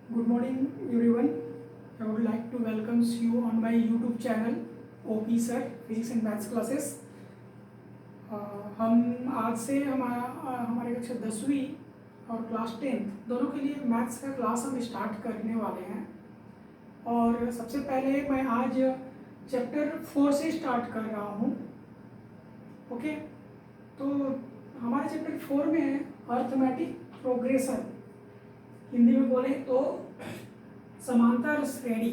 Good morning everyone. I would like to welcome you on my YouTube channel OP Sir Physics and Maths Classes. हम आज से हमारे कक्षा 10वीं और क्लास 10 दोनों के लिए मैथ्स का क्लास हम स्टार्ट करने वाले हैं। और सबसे पहले मैं आज चैप्टर 4 से स्टार्ट कर रहा हूँ। ओके, तो हमारे चैप्टर 4 में है अर्थमेटिक प्रोग्रेशन, हिंदी में बोले तो समांतर श्रेणी।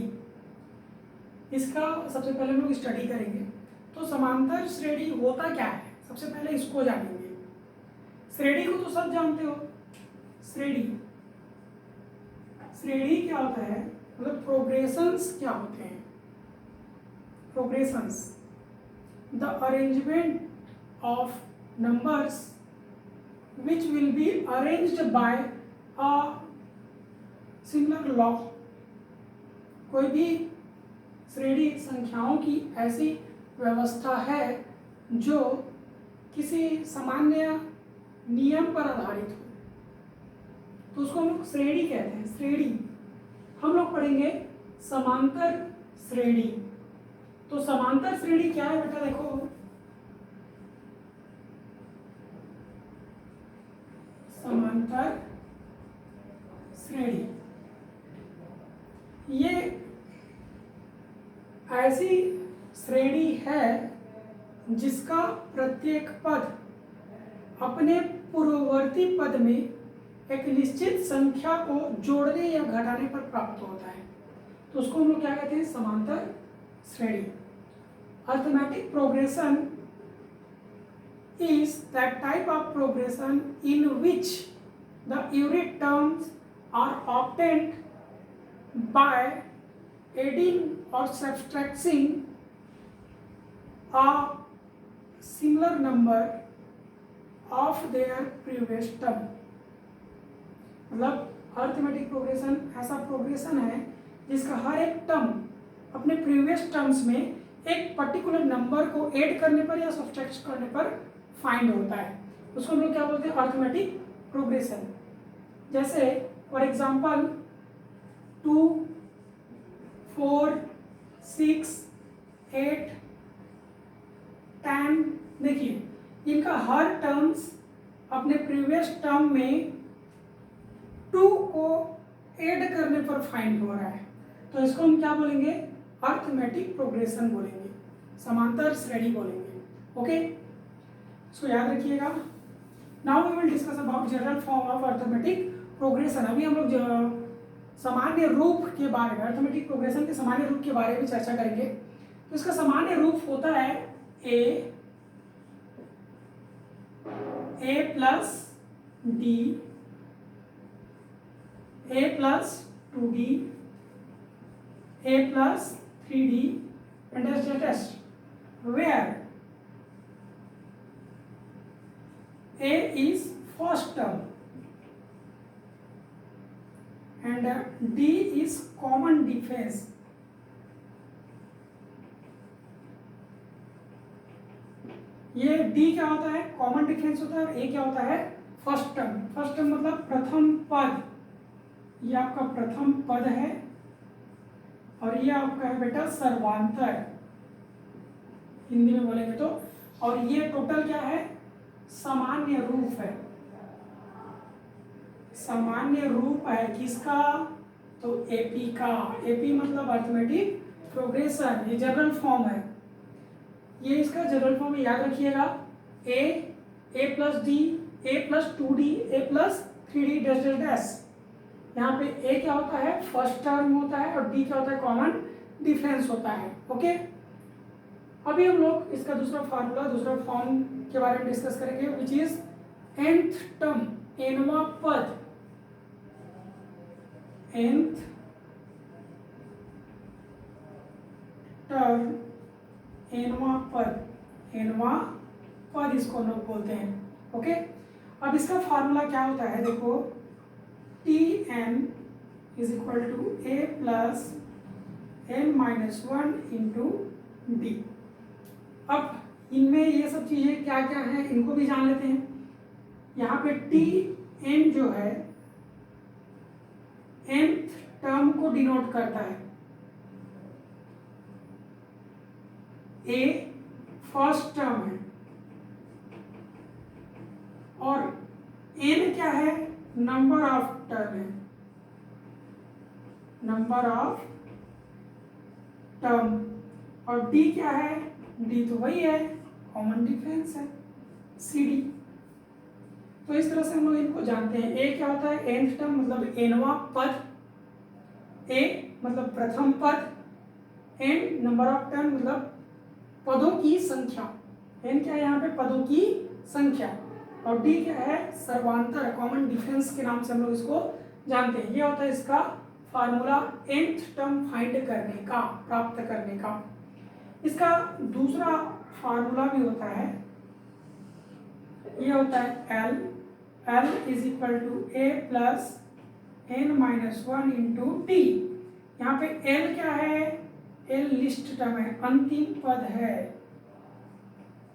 इसका सबसे पहले हम लोग स्टडी करेंगे। तो समांतर श्रेणी होता क्या है, सबसे पहले इसको जानेंगे। श्रेणी को तो सब जानते हो। श्रेणी श्रेणी क्या होता है, मतलब प्रोग्रेशंस क्या होते हैं। Progressions the arrangement of numbers which will be arranged by a similar law। कोई भी श्रेणी संख्याओं की ऐसी व्यवस्था है जो किसी सामान्य नियम पर आधारित हो, तो उसको हम लोग श्रेणी कहते हैं। श्रेणी हम लोग पढ़ेंगे समांतर श्रेणी। तो समांतर श्रेणी क्या है बेटा, देखो समांतर श्रेणी ये ऐसी श्रेणी है जिसका प्रत्येक पद अपने पूर्ववर्ती पद में एक निश्चित संख्या को जोड़ने या घटाने पर प्राप्त होता है। तो उसको हम लोग क्या कहते हैं, समांतर श्रेणी। Arithmetic progression is that type of progression in which the unit terms are obtained by adding or subtracting a similar number of their previous term। मतलब अर्थमेटिक प्रोग्रेशन ऐसा प्रोग्रेशन है जिसका हर एक टर्म अपने प्रीवियस टर्म्स में एक particular number को add करने पर या सब्ट्रैक्ट करने पर फाइंड होता है। उसको हम लोग क्या बोलते हैं, अर्थमेटिक प्रोग्रेशन। जैसे फॉर एग्जांपल 2, 4, 6, 8, 10, देखिए इनका हर टर्म्स अपने प्रीवियस टर्म में 2 को ऐड करने पर फाइंड हो रहा है। तो इसको हम क्या बोलेंगे, अर्थमेटिक प्रोग्रेशन बोलेंगे, समांतर श्रेणी बोलेंगे। ओके, इसको याद रखिएगा। Now we will discuss about general form of arithmetic progression. अभी हम लोग सामान्य रूप के बारे में, अर्थमेटिक प्रोग्रेशन के सामान्य रूप के बारे में चर्चा करेंगे। तो इसका सामान्य रूप होता है a plus d, a plus 2d, a plus 3d and test where A is first term and D is common difference। ये D क्या होता है, कॉमन डिफरेंस होता है, और A क्या होता है, फर्स्ट टर्म। फर्स्ट टर्म मतलब प्रथम पद। ये आपका प्रथम पद है और ये आपका है बेटा सर्वांतर, हिंदी में बोलेंगे तो। और ये टोटल क्या है, सामान्य रूप है। सामान्य रूप है किसका, तो एपी का। एपी मतलब अर्थमेटिक प्रोग्रेशन, ये जनरल फॉर्म है। ये इसका जनरल फॉर्म याद रखिएगा, a plus d, a plus 2d, a plus 3d dash dash dash. यहाँ पे ए क्या होता है, फर्स्ट टर्म होता है, और डी क्या होता है, कॉमन डिफरेंस होता है। ओके, अभी हम लोग इसका दूसरा फार्मूला, दूसरा फॉर्म के बारे में डिस्कस करेंगे, विच इज nth टर्म, nवां पद। nth टर्म, nवां पद इसको हम लोग बोलते हैं। ओके, अब इसका फार्मूला क्या होता है, देखो Tn is equal to a plus n-1 into D. अब इनमें ये सब चीजें क्या क्या हैं, इनको भी जान लेते हैं। यहाँ पे Tn जो है nth टर्म को डिनोट करता है। ए फर्स्ट टर्म है और एन क्या है, नंबर ऑफ टर्म है, नंबर ऑफ टर्म। और डी क्या है, डी तो वही है, कॉमन डिफरेंस है, सी डी। तो इस तरह से हम लोग इनको जानते हैं। ए क्या होता है, nth टर्म मतलब एनवा पद, ए मतलब प्रथम पद, एन नंबर ऑफ टर्म मतलब पदों की संख्या, एन क्या है यहाँ पे, पदों की संख्या, और डी क्या है, सर्वांतर, कॉमन डिफरेंस के नाम से हम लोग इसको जानते हैं। ये होता है इसका फार्मूला nth टर्म फाइंड करने का, प्राप्त करने का। इसका दूसरा फार्मूला भी होता है, ये होता है L is equal to A plus N minus one into T. यहाँ पे L क्या है, L लिस्ट टर्म है, अंतिम पद है,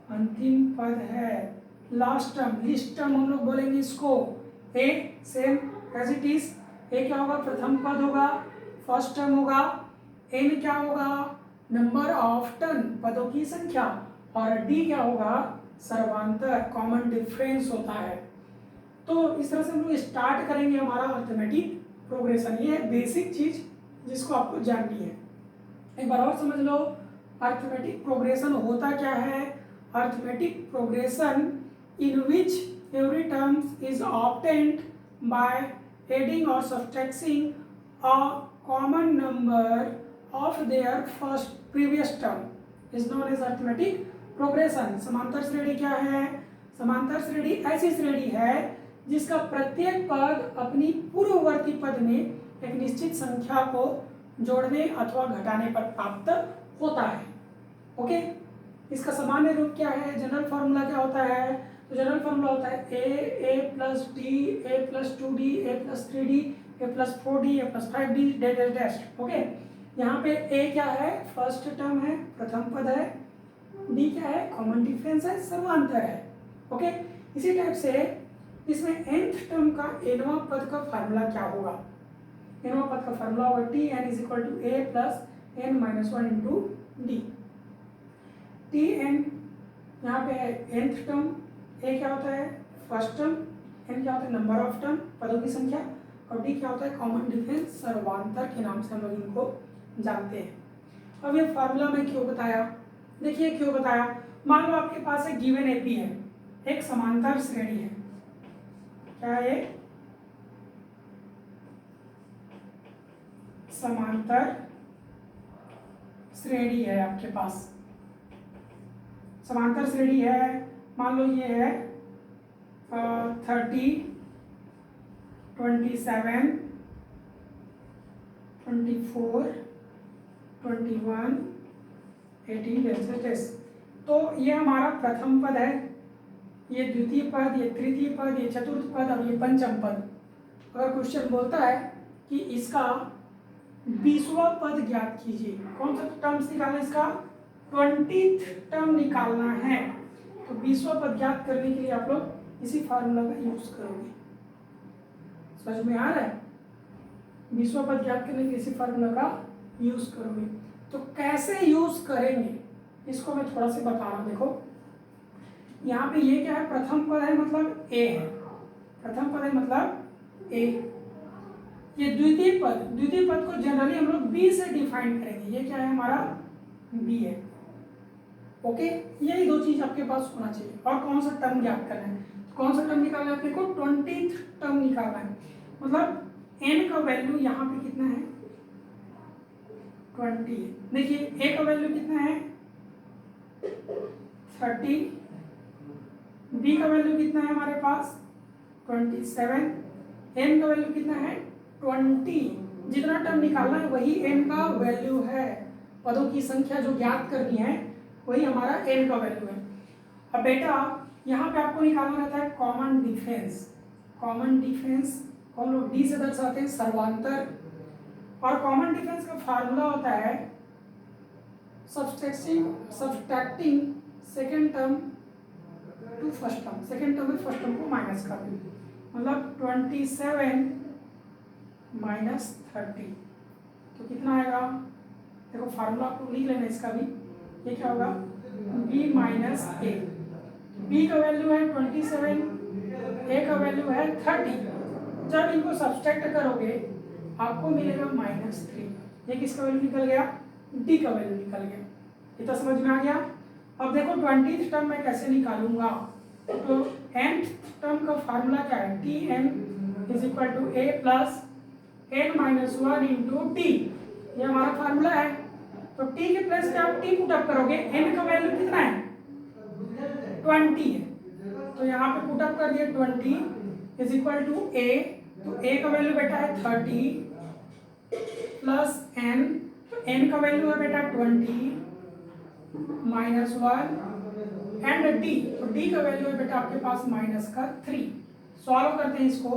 अंतिम पद है। लास्ट टर्म, लिस्ट टर्म हम लोग बोलेंगे इसको। ए सेम एज इट इज, ए क्या होगा, प्रथम पद होगा, फर्स्ट टर्म होगा। एन क्या होगा, नंबर ऑफ टर्म, पदों की संख्या। और डी क्या होगा, सर्वांतर, कॉमन डिफरेंस होता है। तो इस तरह से हम लोग स्टार्ट करेंगे हमारा अर्थमेटिक प्रोग्रेशन। ये बेसिक चीज जिसको आपको जाननी है। एक बार और समझ लो, अर्थमेटिक प्रोग्रेशन होता क्या है। Arithmetic progression in which every term is obtained by adding or subtracting a common number of their first previous term is known as arithmetic progression। समांतर श्रेणी क्या है, समांतर श्रेणी ऐसी श्रेणी है जिसका प्रत्येक पद अपनी पूर्ववर्ती पद में एक निश्चित संख्या को जोड़ने अथवा घटाने पर प्राप्त होता है। ओके, इसका सामान्य रूप क्या है, जनरल फॉर्मूला क्या होता है, तो जनरल फॉर्मूला होता है a plus d, a plus two d, a plus three d, a plus four d, a plus five d, dash dash dash. Okay, यहाँ पे ए क्या है, फर्स्ट टर्म है, प्रथम पद है, डी क्या है, कॉमन डिफरेंस है, सर्वांतर है। ओके, इसी टाइप से इसमें nth टर्म का nवां पद का फार्मूला क्या होगा, nवां पद का फार्मूला होगा T N is equal to A plus N minus one into D. T N यहाँ पे है nth टर्म, ए क्या होता है, फर्स्ट टर्म, एन क्या होता है, नंबर ऑफ टर्म, पदों की संख्या, और डी क्या होता है, कॉमन डिफरेंस, सर्वांतर के नाम से हम लोग इनको जानते हैं। अब ये फार्मूला मैं क्यों बताया, देखिए क्यों बताया। मान लो आपके पास एक गिवन एपी है, एक समांतर श्रेणी है, क्या है, समांतर श्रेणी है आपके पास, समांतर श्रेणी है। मान लो ये है 30, 27, 24, 21, 18 जैसे। तो ये हमारा प्रथम पद है, ये द्वितीय पद, ये तृतीय पद, ये चतुर्थ पद और ये पंचम पद। अगर क्वेश्चन बोलता है कि इसका 20वां पद ज्ञात कीजिए, कौन सा टर्म्स निकालना है, इसका 20th टर्म निकालना है, तो 20वां पद ज्ञात करने के लिए आप लोग इसी फार्मूला का यूज करोगे। समझ में आ रहा है, 20वां पद ज्ञात करने के लिए इसी फार्मूला का यूज करोगे। तो कैसे यूज करेंगे इसको मैं थोड़ा सा बता रहा हूँ। देखो यहाँ पे ये क्या है, प्रथम पद है मतलब ए है, प्रथम पद है मतलब ए। ये द्वितीय पद को जनरली हम लोग बी से डिफाइन करेंगे, ये क्या है हमारा बी है। ओके, यही दो चीज आपके पास होना चाहिए। और कौन सा टर्म ज्ञात करना है, तो कौन सा टर्म निकालना है अपने को, 20th टर्म निकालना है। मतलब n का वैल्यू यहाँ पे कितना है, 20 है। देखिए a का वैल्यू कितना है, 30, b का वैल्यू कितना है हमारे पास 27, n का वैल्यू कितना है 20। जितना टर्म निकालना है वही n का वैल्यू है, पदों की संख्या जो ज्ञात करनी है वही हमारा n का वैल्यू है। अब बेटा यहाँ पे आपको निकालना रहता है कॉमन डिफरेंस। कॉमन डिफरेंस को हम लोग डी से दर्शाते हैं, सर्वांतर। और कॉमन डिफरेंस का फार्मूला होता है subtracting second term to first term, second term में फर्स्ट टर्म को माइनस कर दें। मतलब 27 -30, तो कितना आएगा? देखो फार्मूला आपको लिख लेना इसका भी। ये क्या होगा? b माइनस ए। b का वैल्यू है 27, a का वैल्यू है 30। जब इनको सब्सट्रैक्ट करोगे आपको मिलेगा -3। ये किसका वैल्यू निकल गया? d का वैल्यू निकल गया। ये तो समझ में आ गया। अब देखो 20th टर्म मैं कैसे निकालूंगा। तो nth टर्म का फार्मूला क्या है? tn is equal to a plus n minus 1 into T. ये हमारा फार्मूला है। तो t के प्लेस पे आप t पुट अप करोगे। n का वैल्यू कितना है? 20 है, तो यहाँ पे पुट अप कर दिए 20 इज इक्वल टू a। तो a का वैल्यू बेटा है 30 प्लस n, तो n का वैल्यू है बेटा 20 माइनस 1 एंड d, तो d का वैल्यू है बेटा आपके पास -3। सॉल्व करते हैं इसको,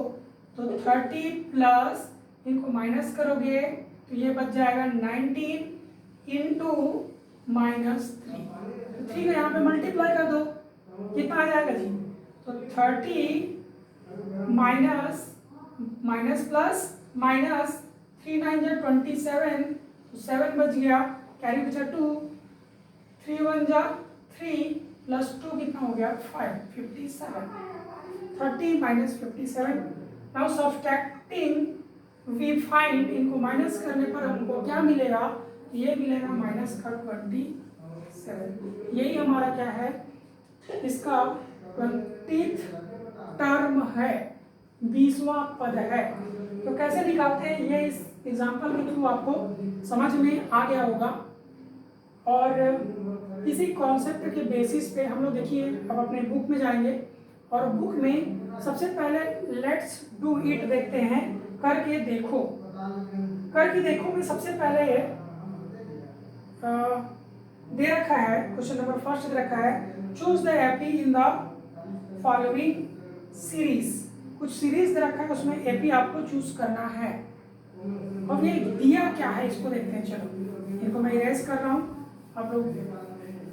तो 30 प्लस इनको माइनस करोगे तो ये बच जाएगा 19 इंटू -3। 3 का यहाँ पे मल्टीप्लाई कर दो, कितना आ जाएगा जी? तो 30 माइनस प्लस माइनस 3 9 जा 27, तो 7 बच गया, कैरी बचा 2, 3 1 जा 3 प्लस 2 कितना हो गया? 5, 57। 30 minus 57। Now subtracting we find, इनको माइनस करने पर हमको क्या मिलेगा? ये मिलेगा -27। यही हमारा क्या है? इसका 20th टर्म है, 20वां पद है। तो कैसे निकालते हैं ये इस एग्जाम्पल के थ्रू आपको समझ में आ गया होगा। और इसी कॉन्सेप्ट के बेसिस पे हम लोग देखिए अब अपने बुक में जाएंगे और बुक में सबसे पहले लेट्स डू इट देखते हैं। करके देखो, करके देखो में सबसे पहले दे रखा है, क्वेश्चन नंबर फर्स्ट दे रखा है, choose the AP in the following series. कुछ सीरीज दे रखा है, उसमें एपी आपको चूज करना है। अब ये दिया क्या है इसको देखते हैं। चलो इनको मैं इरेज कर रहा हूँ, आप लोग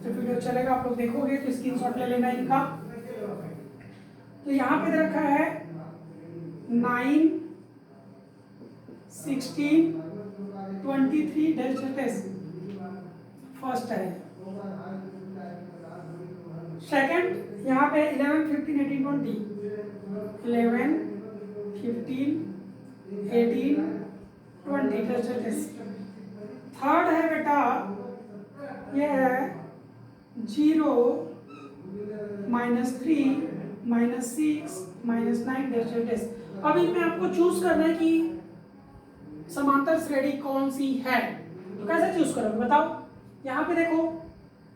जब वीडियो चलेगा आप लोग देखोगे तो स्क्रीनशॉट ले लेना इनका। तो यहाँ पे दे रखा है 9 16 23 डेज फर्स्ट है। सेकंड यहाँ पे 11 15 18 20 11 15 18 20 डेज। थर्ड है बेटा ये है 0 -3 -6 -9 डेज। अब इनमें आपको चूज करना है कि समांतर श्रेणी कौन सी है। तो कैसे चूज करोगे बताओ। यहाँ पे देखो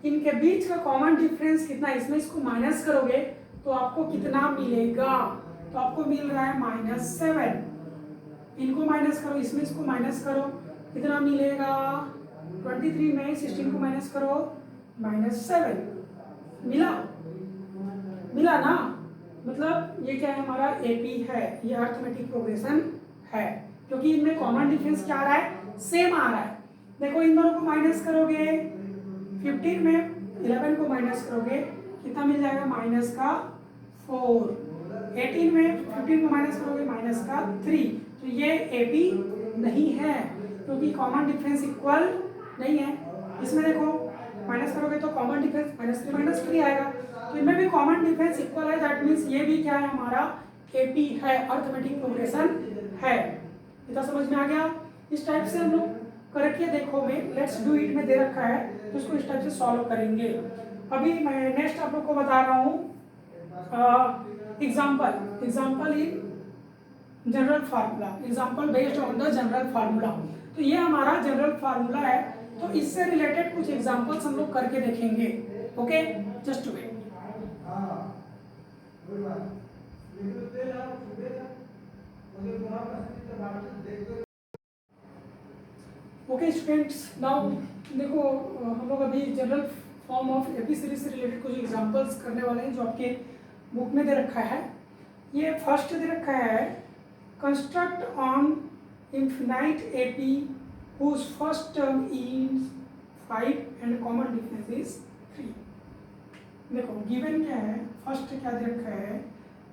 इनके बीच का कॉमन डिफरेंस कितना है, इसमें इसको माइनस करोगे तो आपको कितना मिलेगा? तो आपको मिल रहा है -7। इनको माइनस करो, इसमें इसको माइनस करो, कितना मिलेगा? 23 में 16 को माइनस करो -7। मिला? मिला ना? मतलब ये क्या है? हमारा एपी है, ये अरिथमेटिक प्रोग्रेशन है, क्योंकि इनमें कॉमन डिफरेंस क्या आ रहा है? सेम आ रहा है। देखो इन दोनों को माइनस करोगे, 15 में 11 को माइनस करोगे कितना मिल जाएगा? -4। 18 में 15 को माइनस करोगे -3। तो ये एपी नहीं है क्योंकि कॉमन डिफरेंस इक्वल नहीं है। इसमें देखो माइनस करोगे तो कॉमन डिफरेंस -3 आएगा, तो इनमें भी कॉमन डिफरेंस इक्वल है। दैट मीन्स ये भी क्या है? हमारा एपी है, अरिथमेटिक प्रोग्रेशन है। इतना समझ में आ गया? इस टाइप से हम लोग करके देखो में लेट्स डू इट में दे रखा है, तो इसको इस टाइप से सॉल्व करेंगे। अभी मैं नेक्स्ट आप लोग को बता रहा हूँ example in general formula, example based on the general formula. तो ये हमारा जनरल फार्मूला है, तो इससे रिलेटेड कुछ एग्जाम्पल्स हम लोग करके देखेंगे। Okay, just wait. Okay students, now देखो हम लोग अभी general form of AP series से रिलेटेड कुछ एग्जांपल्स करने वाले हैं जो आपके बुक में दे रखा है। ये फर्स्ट दे रखा है, construct on infinite AP whose first term is 5 and common difference is 3। देखो गिवन क्या है, फर्स्ट क्या दे रखा है,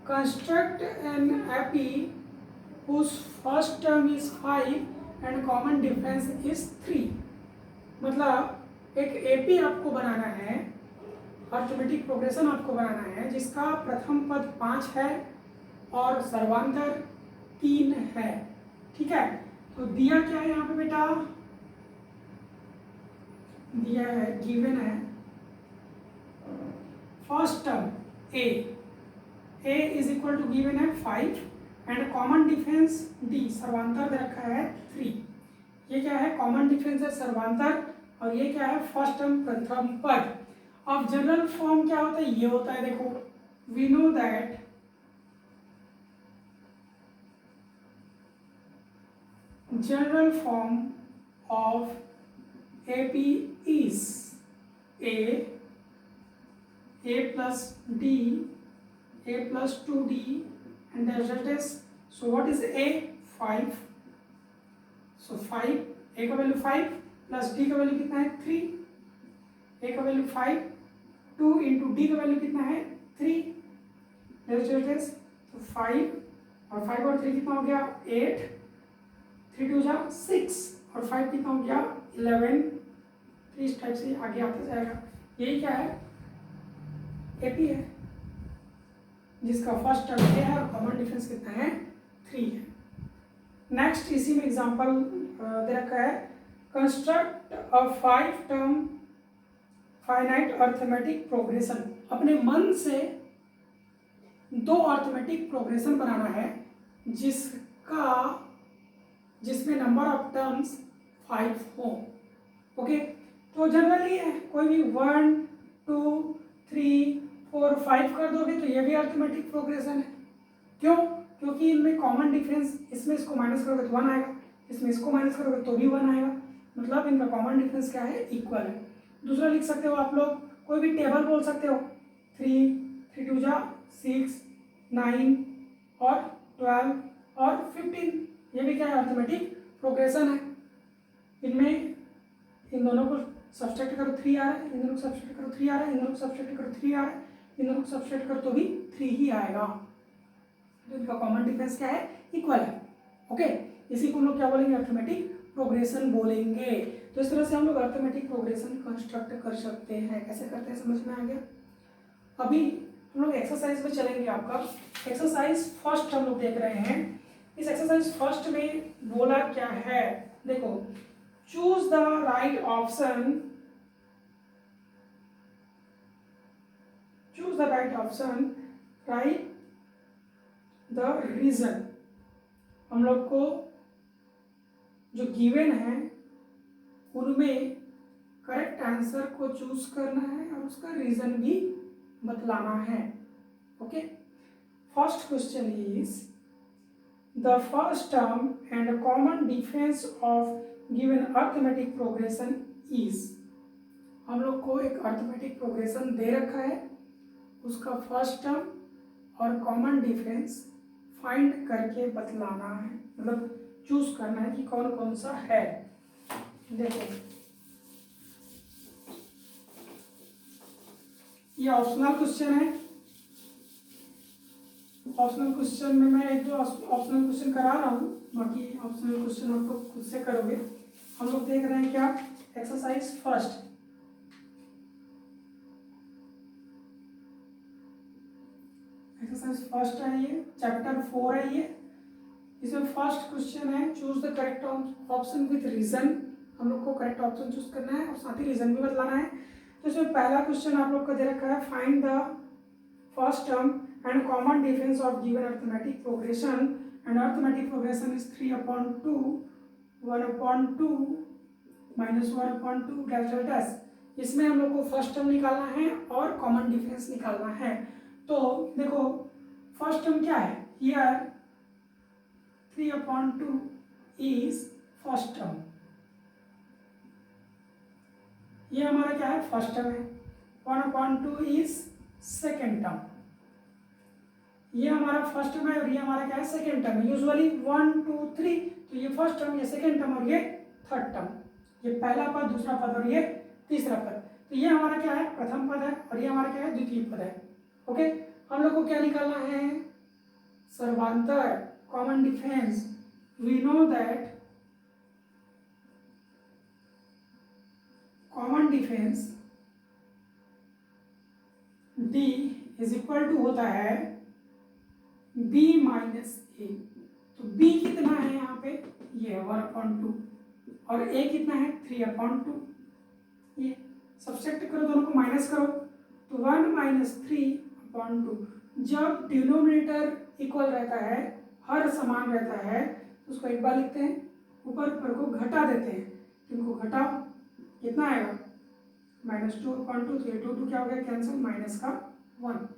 construct an AP whose first term is 5 and common difference is 3। मतलब एक एपी आपको बनाना है, अर्थमेटिक प्रोग्रेशन आपको बनाना है जिसका प्रथम पद 5 है और सर्वांतर 3 है। ठीक है, तो दिया क्या है यहाँ पे बेटा, दिया है, गिवन है first term A is equal to given है 5 एंड कॉमन डिफरेंस डी, सर्वांतर दे रखा है 3। ये क्या है, कॉमन डिफरेंस है सर्वांतर, और ये क्या है, फर्स्ट टर्म प्रथम पद। अब जनरल फॉर्म क्या होता है, ये होता है, देखो we know that general form of AP is A plus D, A plus 2D and that is, so what is A? 5। so 5, A का वैल्यू 5 प्लस D का वैल्यू कितना है 3, A का वैल्यू 5, 2 इंटू D का value कितना है 3, that is, so 5 और 5 और 3 कितना हो गया 8, 3 2 जा 6 और 5 कितना हो गया 11। तो इस टाइप से आगे आता जाएगा। यही क्या है, एपी है जिसका फर्स्ट टर्म ए है और कॉमन डिफरेंस कितना है 3 है। नेक्स्ट इसी में एग्जांपल दे रखा है, construct a 5 term finite arithmetic progression. अपने मन से 2 अर्थमेटिक प्रोग्रेशन बनाना है जिसमें नंबर ऑफ टर्म्स 5 हो। ओके, तो जनरली कोई भी 1 2 3 4 5 कर दोगे तो ये भी अर्थमेटिक प्रोग्रेशन है। क्यों? क्योंकि इनमें कॉमन डिफरेंस, इसमें इसको माइनस करोगे तो 1 आएगा, इसमें इसको माइनस करोगे तो भी 1 आएगा, मतलब इनका कॉमन डिफरेंस क्या है, इक्वल है। दूसरा लिख सकते हो आप लोग, कोई भी टेबल बोल सकते हो, 3 2 जा 6 9 और 12 और 15, ये भी क्या है, अर्थमेटिक प्रोग्रेशन है। इनमें इन दोनों को सब्सट्रैक्ट करो 3 आ रहा है, इन दोनों को सब्सट्रैक्ट करो 3 आ रहा है, इन दोनों को सब्सट्रैक्ट करो 3 आ रहा है, इन दोनों को सब्सट्रैक्ट करो तो भी 3 ही आएगा। तो इनका कॉमन डिफरेंस क्या है, इक्वल है। ओके, इसी को हम लोग क्या बोलेंगे, अर्थमेटिक प्रोग्रेशन बोलेंगे। तो इस तरह से हम लोग अर्थमेटिक प्रोग्रेशन कंस्ट्रक्ट कर सकते हैं। कैसे करते हैं समझ में आ गया। अभी हम लोग एक्सरसाइज में चलेंगे। आपका एक्सरसाइज फर्स्ट हम लोग देख रहे हैं। इस एक्सरसाइज फर्स्ट में बोला क्या है, देखो, choose the right option, choose the right option, write the reason. हम लोग को जो गिवन है उनमें करेक्ट आंसर को चूज करना है और उसका रीजन भी बतलाना है। Okay, first question is the first term and common difference of given arithmetic progression is. हम लोग को एक अर्थमेटिक प्रोग्रेशन दे रखा है, उसका फर्स्ट टर्म और कॉमन डिफरेंस फाइंड करके बतलाना है, मतलब चूज करना है कि कौन कौन सा है। देखो, ये ऑप्शनल क्वेश्चन है। ऑप्शनल क्वेश्चन में मैं एक दो ऑप्शनल क्वेश्चन करा रहा हूँ, बाकी ऑप्शनल क्वेश्चन आप लोग खुद से करोगे। हम लोग देख रहे हैं क्या, एक्सरसाइज फर्स्ट। एक्सरसाइज फर्स्ट है, ये चैप्टर 4 है। ये इसमें फर्स्ट क्वेश्चन है, choose the correct option with reason. हम लोग को करेक्ट ऑप्शन चूज करना है और साथ ही रीजन भी बतलाना है। तो इसमें पहला क्वेश्चन आप लोग का दे रखा है, find the first term and common difference of given arithmetic progression, and arithmetic progression is 3/2 1/2 -1/2 dash dash. इसमें हम लोग को फर्स्ट टर्म निकालना है और कॉमन डिफरेंस निकालना है। तो देखो, फर्स्ट टर्म क्या है, हियर 3/2 इज फर्स्ट टर्म, ये हमारा क्या है, फर्स्ट टर्म है। 1/2 इज सेकेंड टर्म, ये हमारा फर्स्ट टर्म है और ये हमारा क्या है, सेकेंड टर्म है। यूजुअली 1 2 3, तो ये फर्स्ट टर्म, ये सेकेंड टर्म और ये थर्ड टर्म, ये पहला पद, दूसरा पद और ये तीसरा पद। तो ये हमारा क्या है, प्रथम पद है और ये हमारा क्या है, द्वितीय पद है। ओके, हम लोग को क्या निकालना है, सर्वांतर, common difference, we know that common difference D is equal to होता है B माइनस ए। तो B कितना है यहाँ पे, ये 1/2 और A कितना है 3/2। ये सब्ट्रैक्ट करो, दोनों को माइनस करो, तो 1 माइनस 3/2। जब डिनोमिनेटर इक्वल रहता है, हर समान रहता है, तो उसको एक बार लिखते हैं, ऊपर ऊपर को घटा देते हैं, इनको घटाओ, कितना आएगा -2/2। तो ये 2 क्या हो गया कैंसिल, माइनस का 1।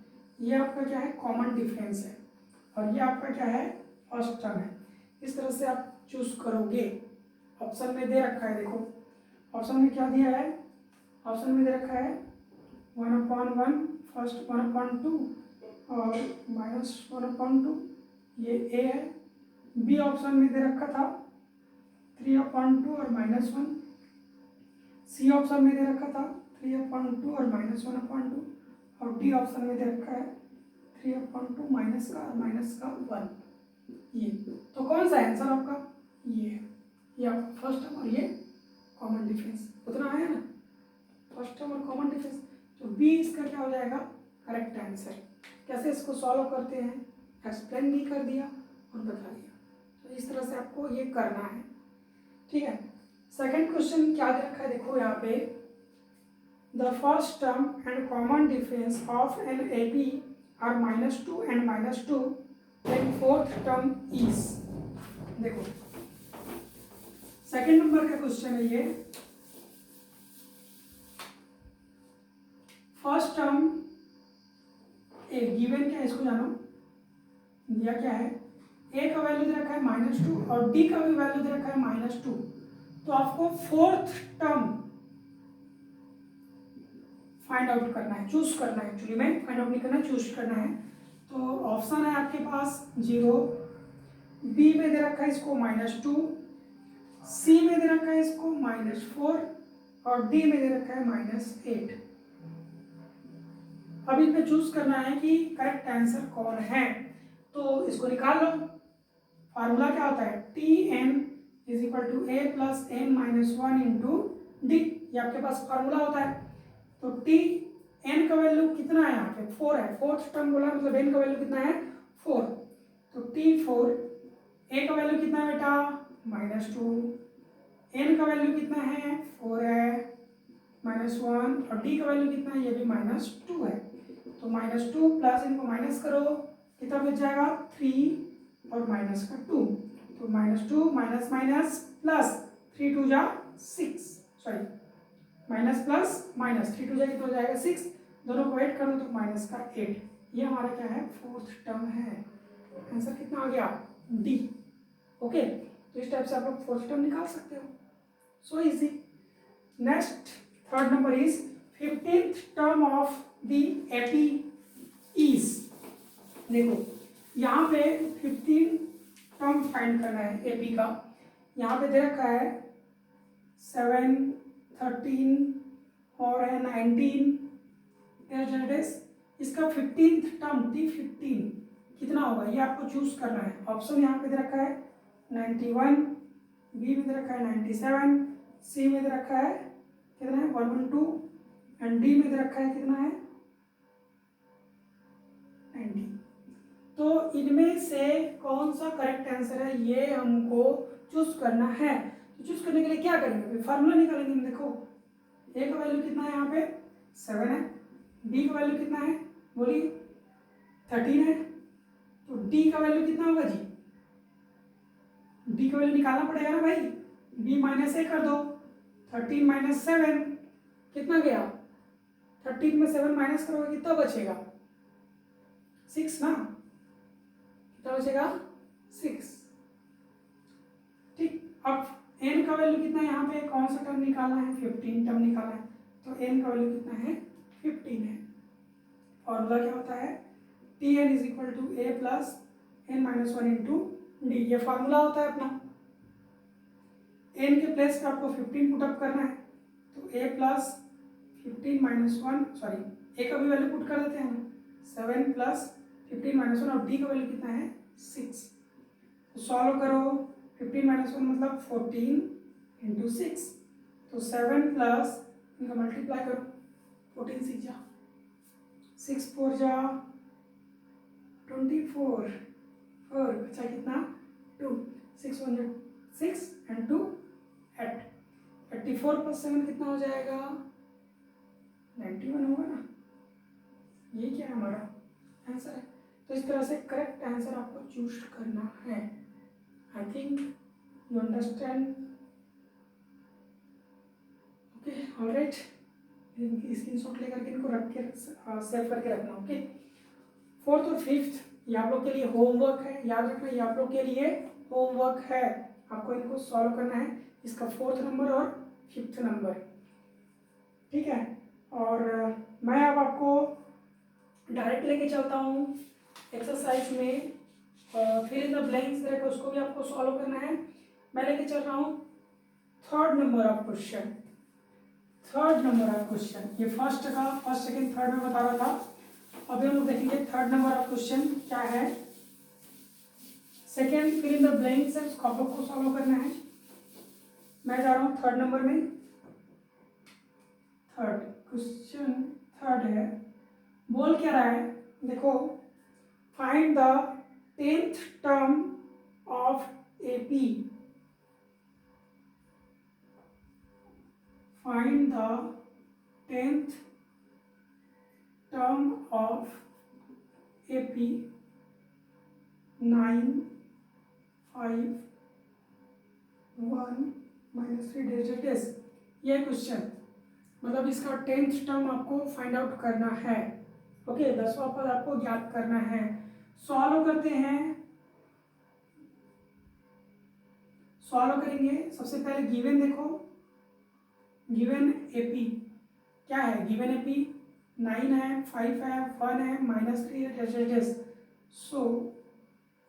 ये आपका क्या है कॉमन डिफरेंस है, और ये आपका क्या है फर्स्ट टर्म है। इस तरह से आप चूज करोगे। ऑप्शन में दे रखा है, देखो ऑप्शन में क्या दिया है, ऑप्शन में दे रखा है 1/1 फर्स्ट 1/2 और -1/2, ये ए है। बी ऑप्शन में दे रखा था 3/2 और -1। सी ऑप्शन में दे रखा था 3/2 और -1/2, और डी ऑप्शन में दे रखा है 3/2 माइनस का 1। ये तो कौन सा आंसर आपका, ये आपका फर्स्ट टर्म और ये कॉमन डिफरेंस, उतना आया ना, फर्स्ट टर्म और कॉमन डिफरेंस। तो बी इसका क्या हो जाएगा करेक्ट आंसर। कैसे इसको सॉल्व करते हैं एक्सप्लेन भी कर दिया और बता दिया। तो इस तरह से आपको ये करना है, ठीक है। सेकंड क्वेश्चन क्या दे रखा है, देखो यहाँ पे the first term and common difference of an A P are -2 and -2 and fourth term is. देखो सेकंड नंबर का क्वेश्चन है ये। फर्स्ट टर्म ए गिवन क्या है इसको जानो, दिया क्या है, ए का वैल्यू दे रखा है -2 और डी का भी वैल्यू दे रखा है -2। तो आपको फोर्थ टर्म फाइंड आउट करना है, चूज करना है, एक्चुअली में फाइंड आउट नहीं करना, चूज करना है। तो ऑप्शन है आपके पास 0, बी में दे रखा है इसको -2, सी में दे रखा है इसको -4 और डी में दे रखा है -8। अब इनमें चूज करना है कि करेक्ट आंसर कौन है। तो इसको निकाल लो। फार्मूला क्या होता है, T N is equal to A plus N -1 into D, ये आपके पास फार्मूला होता है। तो टी एन का वैल्यू कितना है यहाँ पे 4 है, फोर्थ टर्म बोला मतलब एन का वैल्यू कितना है 4। तो T4 ए का वैल्यू कितना है बेटा -2, एन का वैल्यू कितना है 4 है -1 और डी का वैल्यू कितना है ये भी -2 है। तो -2 प्लस इनको माइनस करो, कितना बच जाएगा 3 और माइनस का 2। तो -2 माइनस माइनस प्लस 3 2 जा 6, सॉरी माइनस प्लस माइनस 3 2 जा कितना हो जाएगा 6, दोनों को ऐड कर दो तो माइनस का 8। ये हमारा क्या है फोर्थ टर्म है। आंसर कितना आ गया डी। ओके, तो इस टाइप से आप लोग फोर्थ टर्म निकाल सकते हो, so easy. Next third number is 15th term of the AP is. देखो यहाँ पे 15 टर्म फाइंड करना है एपी का। यहाँ पे दे रखा है 7 13 और है 19 डेज। इसका 15th टर्म T15 कितना होगा ये आपको चूज करना है। ऑप्शन यहाँ पे दे रखा है 91, बी में दे रखा है 97, सी में दे रखा है कितना है 112 एंड डी में दे रखा है कितना है 90। तो इनमें से कौन सा करेक्ट आंसर है ये हमको चूज करना है। तो चूज करने के लिए क्या करेंगे, फार्मूला निकालेंगे हम। देखो ए का वैल्यू कितना है यहाँ पे 7 है, बी का वैल्यू कितना है बोलिए 13 है, तो डी का वैल्यू कितना होगा जी, डी का वैल्यू निकालना पड़ेगा ना भाई, बी -a कर दो, 13 - 7 कितना गया, 13 में 7 माइनस करोगे कितना बचेगा 6 ना, कितना बचेगा 6। ठीक, अब n का वैल्यू कितना है यहाँ पे, कौन सा टर्म निकालना है 15 टर्म निकालना है, तो n का वैल्यू कितना है 15 है। फॉर्मूला क्या होता है Tn is equal to A plus n -1 into D, ये फार्मूला होता है अपना। n के प्लेस पे आपको 15 पुटअप करना है, तो a प्लस 15 -1, सॉरी a का भी वैल्यू पुट कर देते हैं हम 7 प्लस 15 -1 और d का वैल्यू कितना है 6। सॉल्व करो, 15 माइनस 1 मतलब 14 इंटू 6, तो 7 प्लस इनका मल्टीप्लाई करो, 14 6 जा 6 4 जा 24, और बचा कितना 2, 6 1 जा 6 एंड 2 8, 84 प्लस 7 कितना हो जाएगा 91 होगा ना। ये क्या है हमारा आंसर है। तो इस तरह से करेक्ट आंसर आपको चूज करना है। I think you understand. Okay alright, screenshot लेकर के इनको रख के सेव करके रखना। ओके, फोर्थ और फिफ्थ ये आप लोग के लिए होमवर्क है, याद रखना ये आप लोग के लिए होमवर्क है, आपको इनको सॉल्व करना है, इसका 4th नंबर और 5th नंबर, ठीक है। और मैं अब आपको डायरेक्ट लेके चलता हूँ एक्सरसाइज में, फिल इन द ब्लैंक्स देखो उसको भी आपको सॉल्व करना है। मैं लेके चल रहा हूँ 3rd number of question, 3rd number of question. ये फर्स्ट का फर्स्ट सेकेंड थर्ड में बता रहा था, अभी हम लोग देखेंगे 3rd नंबर ऑफ क्वेश्चन क्या है। Second fill in the blanks है, उसको आप लोग को सॉल्व करना है। मैं जा रहा हूँ 3rd नंबर में, 3rd क्वेश्चन 3rd है। बोल क्या रहा है देखो, find the 10th term of AP, find the 10th term of AP 9 5 1 -3 days. ये क्वेश्चन मतलब इसका 10th टर्म आपको फाइंड आउट करना है। ओके, 10वां पद आपको ज्ञात करना है। सॉल्व करते हैं, सॉल्व करेंगे। सबसे पहले गिवन देखो, गिवन एपी क्या है, गिवन एपी 9 है 5 है 1 है -3 है days. So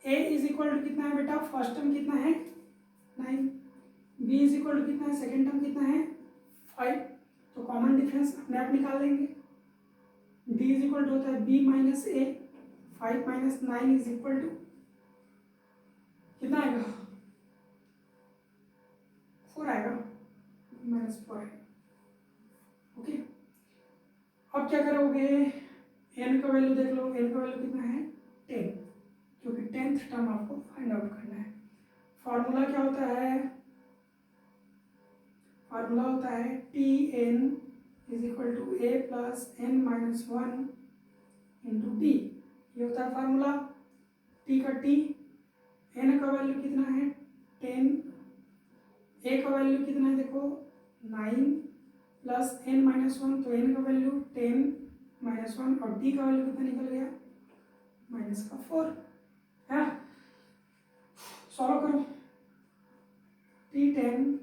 A is equal to कितना है बेटा, फर्स्ट टर्म कितना है 9, बी इज इक्वल टू कितना है सेकेंड टर्म कितना है 5, तो कॉमन डिफरेंस अपने आप निकाल लेंगे। डी इज इक्वल टू होता है B minus A, 5 minus 9 is equal to कितना आएगा 4 आएगा, -4 है। ओके, अब क्या करोगे, एन का वैल्यू देख लो, एन का वैल्यू कितना है 10, क्योंकि 10th टर्म आपको फाइंड आउट करना है। फॉर्मूला क्या होता है, फार्मूला होता है T N is equal to A plus N minus 1 into D, ये होता है फार्मूला। टी का टी, एन का वैल्यू कितना है 10, ए का वैल्यू कितना है देखो 9 प्लस एन माइनस 1, तो एन का वैल्यू 10 माइनस 1 और डी का वैल्यू कितना निकल गया -4 है। सॉल्व करो, टी 10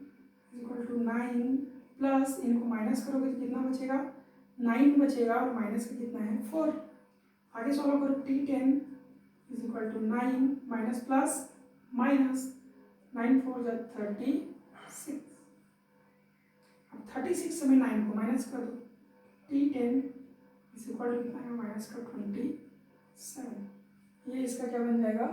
इक्वल टू 9 प्लस इनको माइनस करोगे तो कितना बचेगा 9 बचेगा और माइनस का कितना है 4। आगे सॉल्व करो, T 10 is equal to 9 minus plus minus 9 4 जा 36, अब 36 से मैं 9 को माइनस कर दो, टी 10 इज इक्वल टू कितना है माइनस का 27। ये इसका क्या बन जाएगा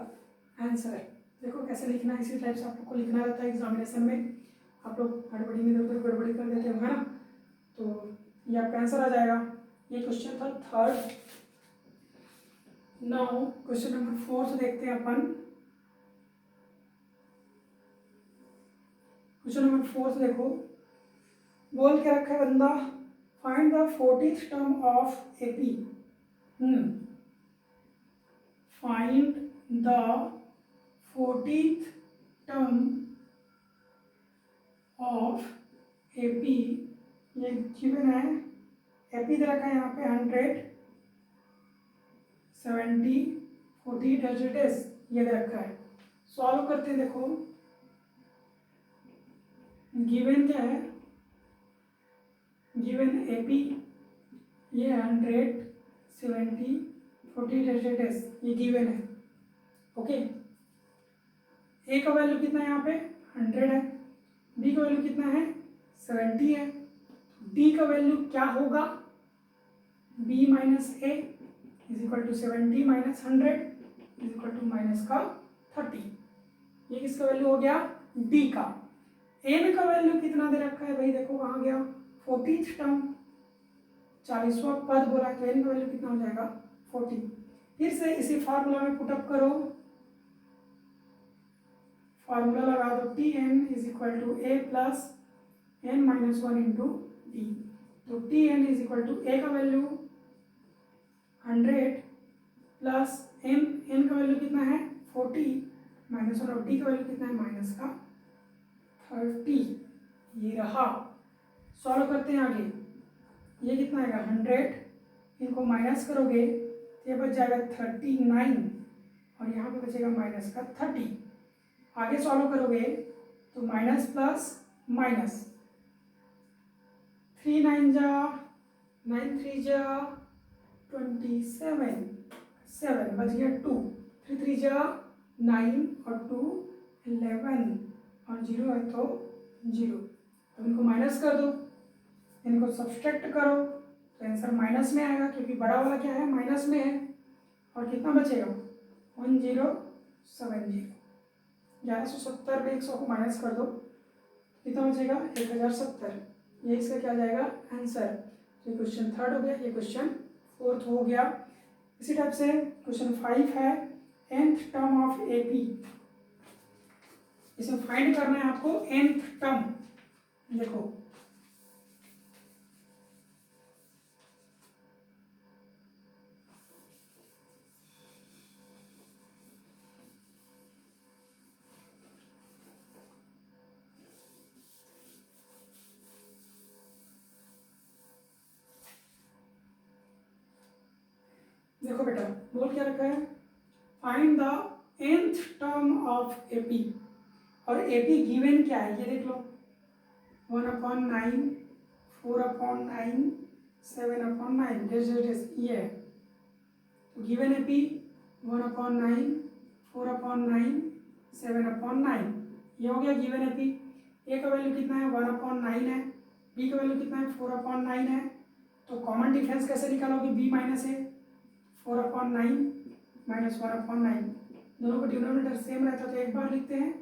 आंसर। देखो कैसे लिखना है, इसी टाइप से आप लोग को लिखना रहता है एग्जामिनेशन में। आप लोग गड़बड़ी में इधर उधर गड़बड़ी कर देते हो है ना, तो ये आपका आंसर आ जाएगा। ये क्वेश्चन था 3rd। नाउ क्वेश्चन नंबर 4 देखते हैं अपन। क्वेश्चन नंबर 4 देखो, बोल के रखा है बंदा, find the 40th term of AP. Find the 40th term of AP, ये गिवन है, एपी दे रखा है यहाँ पे 100 70 40 डेज ये दे रखा है। सॉल्व करते हैं, देखो गिवन क्या है, गिवन एपी ये 100 70 40 डेज ये गिवन है। ओके, ए का वैल्यू कितना है यहाँ पे 100 है, बी का वैल्यू कितना है 70 है, डी का वैल्यू क्या होगा B minus A is equal to 70 minus 100 is equal to minus का 30। ये किसका वैल्यू हो गया, डी का। एन का वैल्यू कितना दे रखा है भाई, देखो कहाँ गया, 40th टर्म, 40वां पद बोला है, तो एन का वैल्यू कितना हो जाएगा 40। फिर से इसी फार्मूला में पुटअप करो, फार्मूला लगा दो, t N is equal to A plus N minus 1 into d. तो T N is equal to a का वैल्यू 100 प्लस एन का वैल्यू कितना है 40 माइनस 1 और डी का वैल्यू कितना है माइनस का 30। ये रहा। सॉल्व करते हैं आगे, ये कितना आएगा 100, इनको माइनस करोगे तो ये बच जाएगा 39 और यहाँ पे बचेगा माइनस का 30। आगे सॉल्व करोगे तो माइनस प्लस माइनस, 3 9 जा 9 3 जा 27, 7 बच गया 2, 3 3 जा 9 और 2 11 और 0 है तो 0। अब इनको माइनस कर दो, इनको सब्सट्रैक्ट करो तो आंसर माइनस में आएगा, क्योंकि बड़ा वाला क्या है माइनस में है। और कितना बचेगा 1070, 1170 में 100 को माइनस कर दो, कितना बचेगा 1070। ये इसका क्या जाएगा आंसर। तो ये क्वेश्चन 3rd हो गया, ये क्वेश्चन 4th हो गया। इसी टाइप से क्वेश्चन 5 है, nth टर्म ऑफ एपी। इसमें फाइंड करना है आपको nth टर्म। देखो देखो बेटा, बोल क्या रखा है, find the nth term of AP. और एपी गिवन क्या है ये देख लो, 1/9, 4/9, 7/9, ये है। तो गिवन एपी 1/9, 4/9, 7/9, ये हो गया गिवन एपी। ए का वैल्यू कितना है 1/9 है, बी का वैल्यू कितना है 4/9 है। तो कॉमन डिफरेंस कैसे निकालोगे, बी माइनस ए, 4/9 माइनस 1/9, दोनों का डिनोमिनेटर सेम रहता है तो एक बार लिखते हैं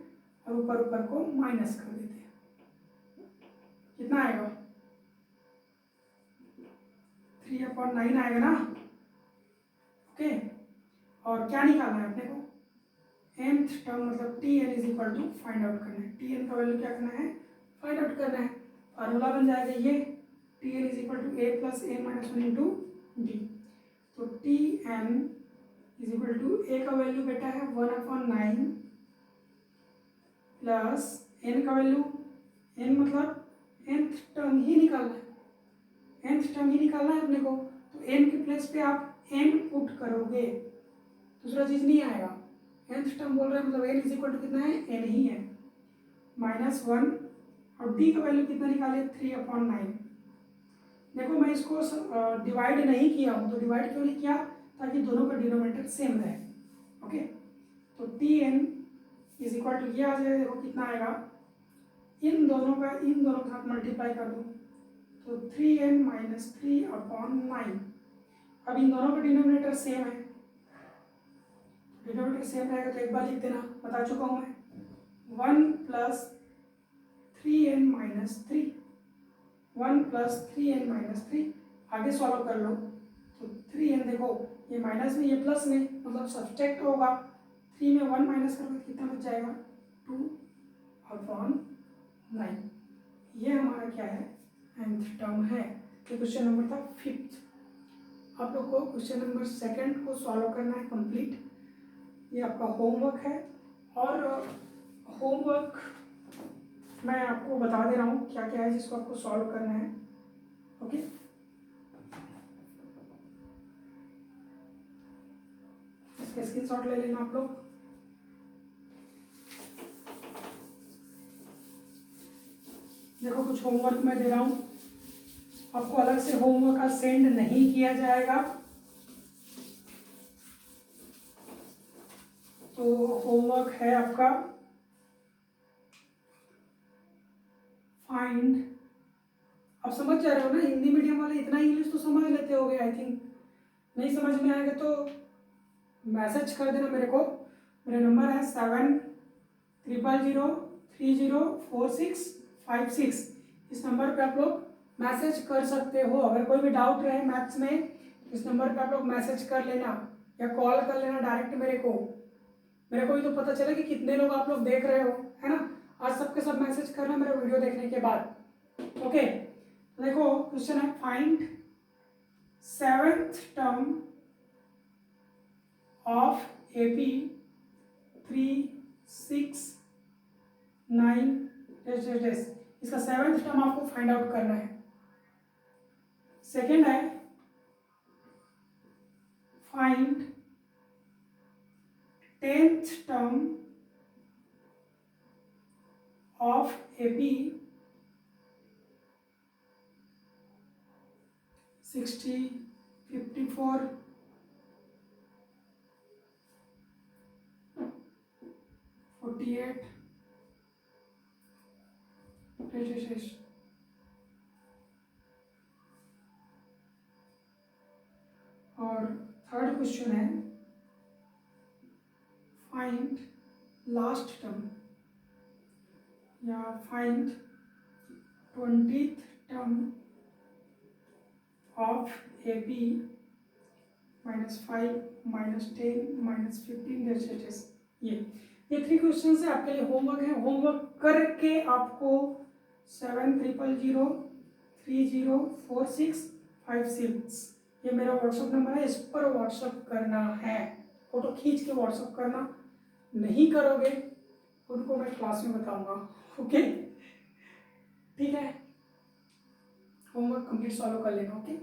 और ऊपर ऊपर को माइनस कर देते हैं। कितना आएगा 3/9 आएगा ना। ओके, और क्या निकालना है अपने को, nth टर्म मतलब T N is equal to find out करना है। टी एन का वैल्यू क्या करना है फाइंड आउट करना है। फार्मूला बन जाएगा ये, t N is equal to A plus N minus 1 into d. तो T N is equal to a का वैल्यू बेटा है 1/9 प्लस एन का वैल्यू, एन मतलब nth टर्म ही निकालना है, nth टर्म ही निकालना है अपने को। तो n के प्लेस पे आप n पुट करोगे, दूसरा चीज नहीं आएगा। nth टर्म बोल रहे हैं मतलब n इज इक्वल टू कितना है n ही है, -1 और d का वैल्यू कितना निकाले 3/9। देखो मैं इसको डिवाइड नहीं किया हूँ, तो डिवाइड क्यों नहीं किया, ताकि दोनों का डिनोमिनेटर सेम रहे। ओके, तो T N is equal to ये आ जाएगा, देखो कितना आएगा, इन दोनों के साथ मल्टीप्लाई कर दो तो 3n माइनस 3/9। अब इन दोनों का डिनोमिनेटर सेम है, डिनोमिनेटर सेम रहेगा तो एक बार लिख देना, बता चुका हूँ मैं, 1 plus 3n minus 3, 1 plus 3n minus 3। आगे सॉल्व कर लो तो 3n, देखो ये माइनस में ये प्लस में, मतलब सब्सट्रैक्ट होगा, 3 में 1 माइनस करोगे कितना बच जाएगा 2/9। ये हमारा क्या है nth टर्म है। ये क्वेश्चन नंबर था 5th। आप लोग को क्वेश्चन नंबर 2nd को सॉल्व करना है कंप्लीट, ये आपका होमवर्क है। और होमवर्क मैं आपको बता दे रहा हूँ क्या क्या है जिसको आपको सॉल्व करना है। ओके, इसका स्क्रीनशॉट ले लेना आप लोग। देखो कुछ होमवर्क मैं दे रहा हूँ आपको, अलग से होमवर्क का सेंड नहीं किया जाएगा। तो होमवर्क है आपका फाइंड, आप समझ जा रहे हो ना, हिंदी मीडियम वाले इतना इंग्लिश तो समझ लेते होगे आई थिंक। नहीं समझ में आएगा तो मैसेज कर देना मेरे को, मेरा नंबर है 00304656 इस नंबर पे आप लोग मैसेज कर सकते हो। अगर कोई भी डाउट रहे मैथ्स में इस नंबर पे आप लोग मैसेज कर लेना या कॉल कर लेना डायरेक्ट मेरे को भी तो पता चले कि कितने लोग आप लोग देख रहे हो, है ना। आज सबके सब मैसेज करना मेरा वीडियो देखने के बाद। ओके, तो देखो क्वेश्चन है, find 7th term of AP 3, 6, 9 इसका 7th टर्म आपको फाइंड आउट करना है। सेकेंड है, find 10th term of AP 60, 54, 48 और थर्ड क्वेश्चन है, फाइंड लास्ट टर्म या find 20th term of AP -5, -10, -15 ये 3 क्वेश्चन है आपके लिए होमवर्क है। होमवर्क करके आपको 7000304656 ये मेरा व्हाट्सअप नंबर है, इस पर व्हाट्सअप करना है। फोटो खींच के व्हाट्सअप करना, नहीं करोगे उनको मैं क्लास में बताऊंगा। ओके, ठीक है, होमवर्क कंप्लीट सॉल्व कर लेना। ओके।